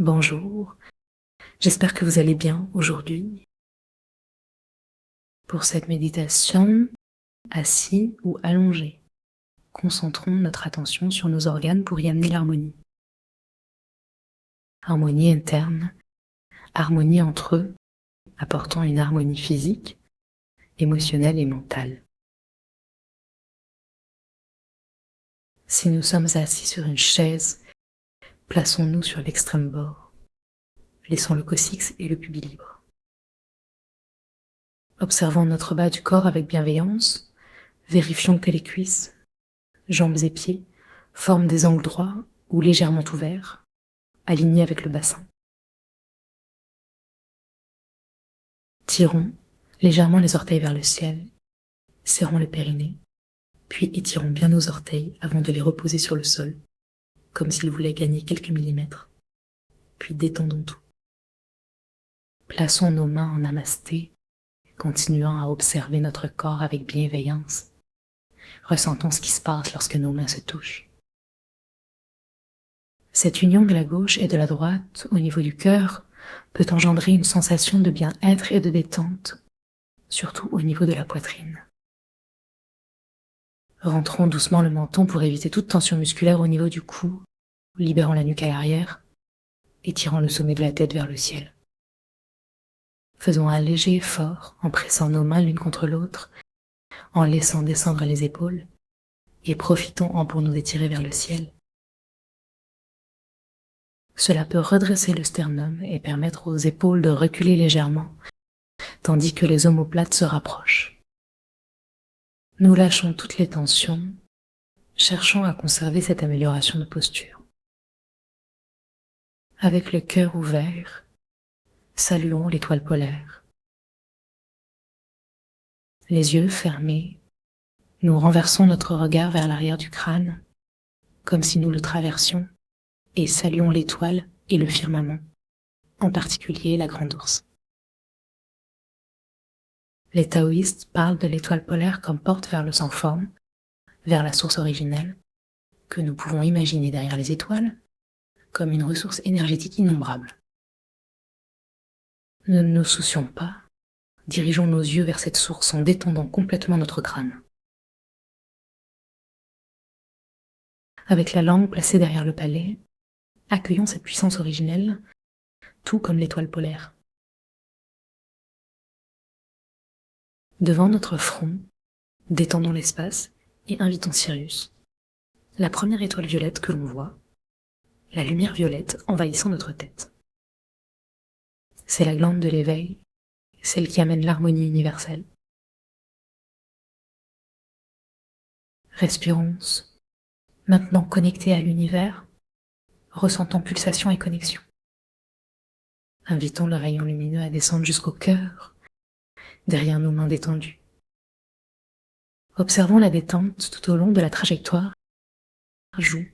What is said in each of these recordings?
Bonjour, j'espère que vous allez bien aujourd'hui. Pour cette méditation, assis ou allongé, concentrons notre attention sur nos organes pour y amener l'harmonie. Harmonie interne, harmonie entre eux, apportant une harmonie physique, émotionnelle et mentale. Si nous sommes assis sur une chaise, plaçons-nous sur l'extrême bord, laissant le coccyx et le pubis libres. Observons notre bas du corps avec bienveillance, vérifions que les cuisses, jambes et pieds forment des angles droits ou légèrement ouverts, alignés avec le bassin. Tirons légèrement les orteils vers le ciel, serrons le périnée, puis étirons bien nos orteils avant de les reposer sur le sol, comme s'ils voulaient gagner quelques millimètres. Puis détendons tout. Plaçons nos mains en namasté, continuant à observer notre corps avec bienveillance. Ressentons ce qui se passe lorsque nos mains se touchent. Cette union de la gauche et de la droite au niveau du cœur peut engendrer une sensation de bien-être et de détente, surtout au niveau de la poitrine. Rentrons doucement le menton pour éviter toute tension musculaire au niveau du cou, libérant la nuque à l'arrière, étirant le sommet de la tête vers le ciel. Faisons un léger effort en pressant nos mains l'une contre l'autre, en laissant descendre les épaules, et profitons-en pour nous étirer vers le ciel. Cela peut redresser le sternum et permettre aux épaules de reculer légèrement, tandis que les omoplates se rapprochent. Nous lâchons toutes les tensions, cherchant à conserver cette amélioration de posture. Avec le cœur ouvert, saluons l'étoile polaire. Les yeux fermés, nous renversons notre regard vers l'arrière du crâne, comme si nous le traversions, et saluons l'étoile et le firmament, en particulier la grande ours. Les taoïstes parlent de l'étoile polaire comme porte vers le sans-forme, vers la source originelle, que nous pouvons imaginer derrière les étoiles, comme une ressource énergétique innombrable. Ne nous soucions pas, dirigeons nos yeux vers cette source en détendant complètement notre crâne. Avec la langue placée derrière le palais, accueillons cette puissance originelle, tout comme l'étoile polaire. Devant notre front, détendons l'espace et invitons Sirius, la première étoile violette que l'on voit, la lumière violette envahissant notre tête. C'est la glande de l'éveil, celle qui amène l'harmonie universelle. Respirons, maintenant connectés à l'univers, ressentant pulsation et connexion. Invitons le rayon lumineux à descendre jusqu'au cœur, derrière nos mains détendues. Observons la détente tout au long de la trajectoire. Joues,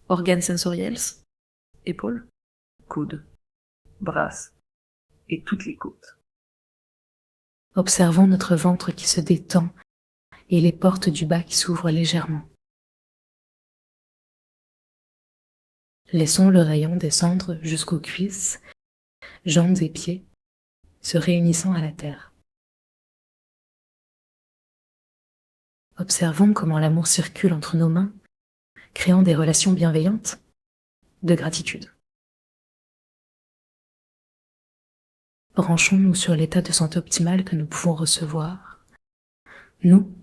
organes sensoriels, épaules, coudes, bras et toutes les côtes. Observons notre ventre qui se détend et les portes du bas qui s'ouvrent légèrement. Laissons le rayon descendre jusqu'aux cuisses, jambes et pieds, se réunissant à la terre. Observons comment l'amour circule entre nos mains, créant des relations bienveillantes, de gratitude. Branchons-nous sur l'état de santé optimal que nous pouvons recevoir. Nous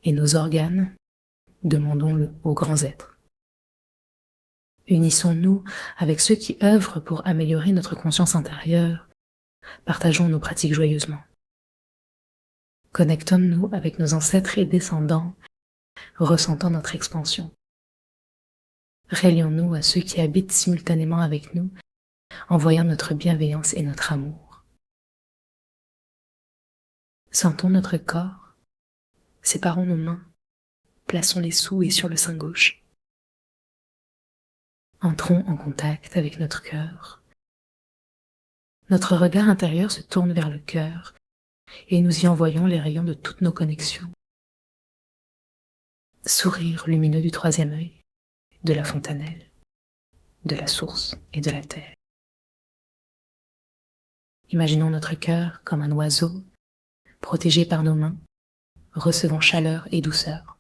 et nos organes, demandons-le aux grands êtres. Unissons-nous avec ceux qui œuvrent pour améliorer notre conscience intérieure. Partageons nos pratiques joyeusement. Connectons-nous avec nos ancêtres et descendants, ressentant notre expansion. Relions-nous à ceux qui habitent simultanément avec nous, envoyant notre bienveillance et notre amour. Sentons notre corps, séparons nos mains, plaçons-les sous et sur le sein gauche. Entrons en contact avec notre cœur. Notre regard intérieur se tourne vers le cœur et nous y envoyons les rayons de toutes nos connexions. Sourire lumineux du troisième œil, de la fontanelle, de la source et de la terre. Imaginons notre cœur comme un oiseau, protégé par nos mains, recevant chaleur et douceur.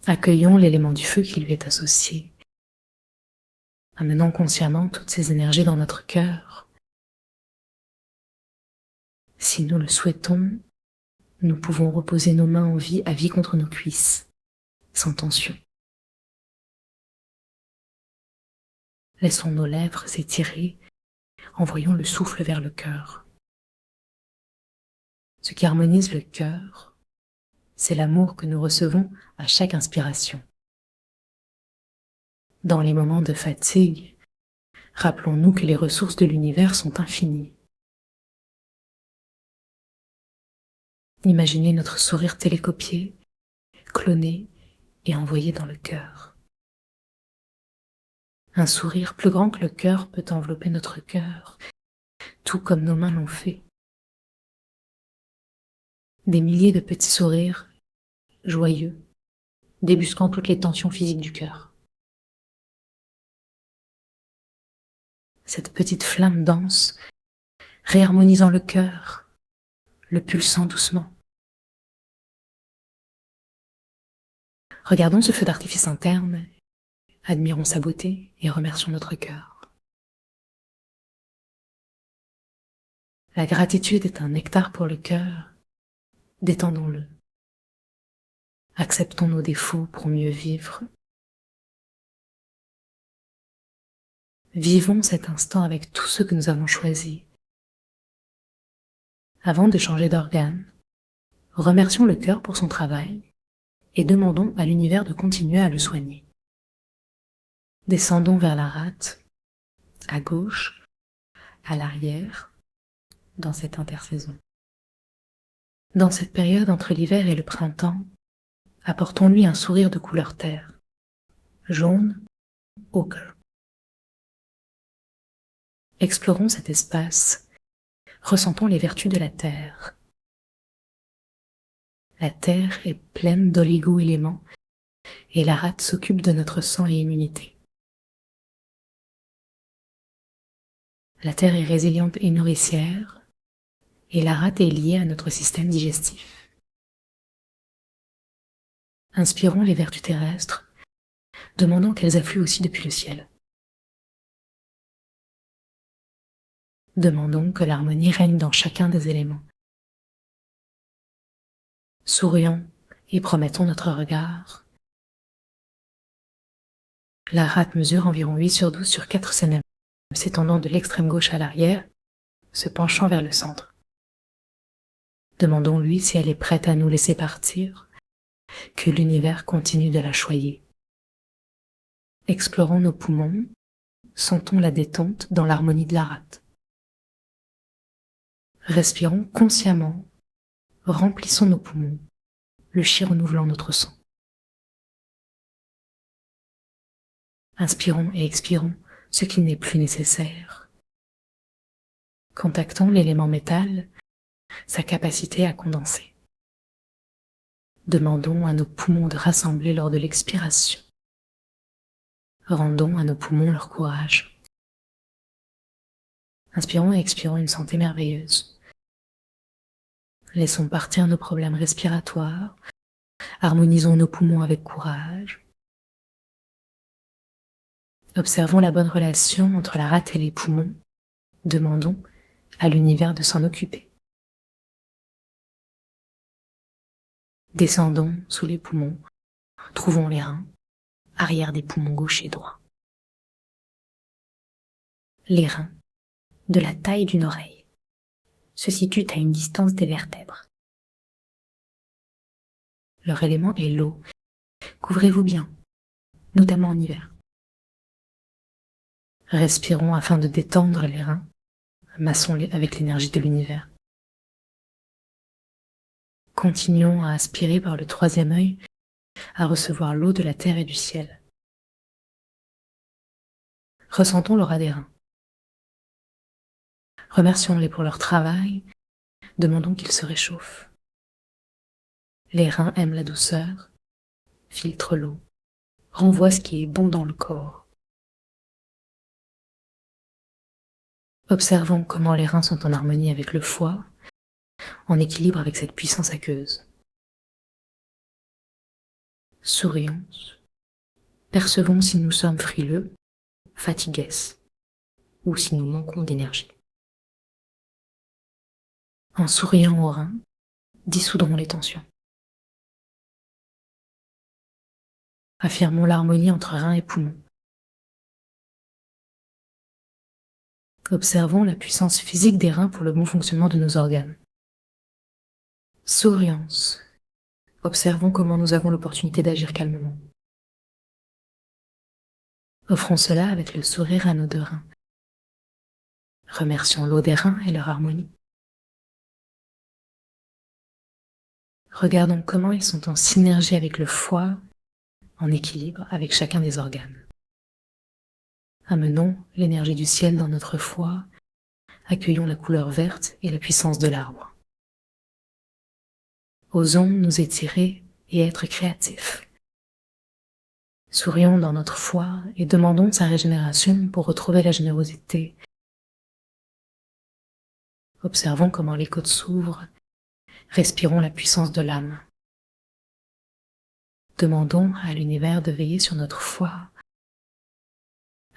Accueillons l'élément du feu qui lui est associé, amenant consciemment toutes ces énergies dans notre cœur. Si nous le souhaitons, nous pouvons reposer nos mains en vie à vie contre nos cuisses, sans tension. Laissons nos lèvres s'étirer, envoyons le souffle vers le cœur. Ce qui harmonise le cœur, c'est l'amour que nous recevons à chaque inspiration. Dans les moments de fatigue, rappelons-nous que les ressources de l'univers sont infinies. Imaginez notre sourire télécopié, cloné et envoyé dans le cœur. Un sourire plus grand que le cœur peut envelopper notre cœur, tout comme nos mains l'ont fait. Des milliers de petits sourires, joyeux, débusquant toutes les tensions physiques du cœur. Cette petite flamme danse, réharmonisant le cœur, le pulsant doucement. Regardons ce feu d'artifice interne, admirons sa beauté et remercions notre cœur. La gratitude est un nectar pour le cœur, détendons-le. Acceptons nos défauts pour mieux vivre. Vivons cet instant avec tout ce que nous avons choisi. Avant de changer d'organe, remercions le cœur pour son travail et demandons à l'univers de continuer à le soigner. Descendons vers la rate, à gauche, à l'arrière, dans cette intersaison. Dans cette période entre l'hiver et le printemps, apportons-lui un sourire de couleur terre, jaune, ochre. Explorons cet espace, ressentons les vertus de la terre. La terre est pleine d'oligo-éléments et la rate s'occupe de notre sang et immunité. La terre est résiliente et nourricière et la rate est liée à notre système digestif. Inspirons les vertus terrestres, demandant qu'elles affluent aussi depuis le ciel. Demandons que l'harmonie règne dans chacun des éléments. Sourions et promettons notre regard. La rate mesure environ 8/12 sur 4 cm, s'étendant de l'extrême gauche à l'arrière, se penchant vers le centre. Demandons-lui si elle est prête à nous laisser partir, que l'univers continue de la choyer. Explorons nos poumons, sentons la détente dans l'harmonie de la rate. Respirons consciemment, remplissons nos poumons, le chi renouvelant notre sang. Inspirons et expirons ce qui n'est plus nécessaire. Contactons l'élément métal, sa capacité à condenser. Demandons à nos poumons de rassembler lors de l'expiration. Rendons à nos poumons leur courage. Inspirons et expirons une santé merveilleuse. Laissons partir nos problèmes respiratoires. Harmonisons nos poumons avec courage. Observons la bonne relation entre la rate et les poumons. Demandons à l'univers de s'en occuper. Descendons sous les poumons. Trouvons les reins, arrière des poumons gauche et droit. Les reins, de la taille d'une oreille, se situent à une distance des vertèbres. Leur élément est l'eau. Couvrez-vous bien, notamment en hiver. Respirons afin de détendre les reins. Massons-les avec l'énergie de l'univers. Continuons à aspirer par le troisième œil, à recevoir l'eau de la terre et du ciel. Ressentons l'aura des reins. Remercions-les pour leur travail, demandons qu'ils se réchauffent. Les reins aiment la douceur, filtrent l'eau, renvoient ce qui est bon dans le corps. Observons comment les reins sont en harmonie avec le foie, en équilibre avec cette puissance aqueuse. Sourions. Percevons si nous sommes frileux, fatigués, ou si nous manquons d'énergie. En souriant aux reins, dissoudrons les tensions. Affirmons l'harmonie entre reins et poumons. Observons la puissance physique des reins pour le bon fonctionnement de nos organes. Sourions. Observons comment nous avons l'opportunité d'agir calmement. Offrons cela avec le sourire à nos deux reins. Remercions l'eau des reins et leur harmonie. Regardons comment ils sont en synergie avec le foie, en équilibre avec chacun des organes. Amenons l'énergie du ciel dans notre foie, accueillons la couleur verte et la puissance de l'arbre. Osons nous étirer et être créatifs. Sourions dans notre foie et demandons sa régénération pour retrouver la générosité. Observons comment les côtes s'ouvrent, respirons la puissance de l'âme. Demandons à l'univers de veiller sur notre foie.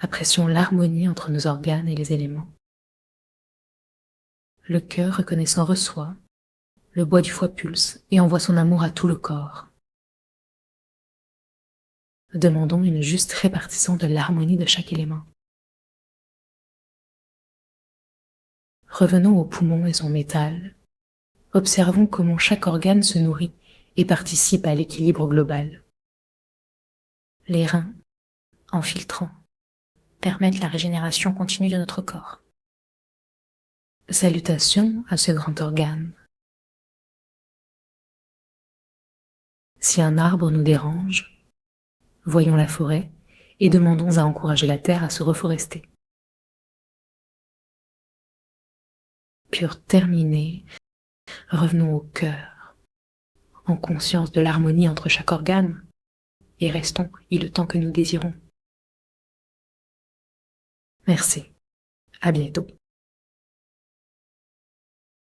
Apprécions l'harmonie entre nos organes et les éléments. Le cœur reconnaissant reçoit, le bois du foie pulse et envoie son amour à tout le corps. Demandons une juste répartition de l'harmonie de chaque élément. Revenons au poumon et son métal. Observons comment chaque organe se nourrit et participe à l'équilibre global. Les reins, en filtrant, permettent la régénération continue de notre corps. Salutations à ce grand organe. Si un arbre nous dérange, voyons la forêt et demandons à encourager la terre à se reforester. Pure terminée, revenons au cœur, en conscience de l'harmonie entre chaque organe, et restons y le temps que nous désirons. Merci. À bientôt.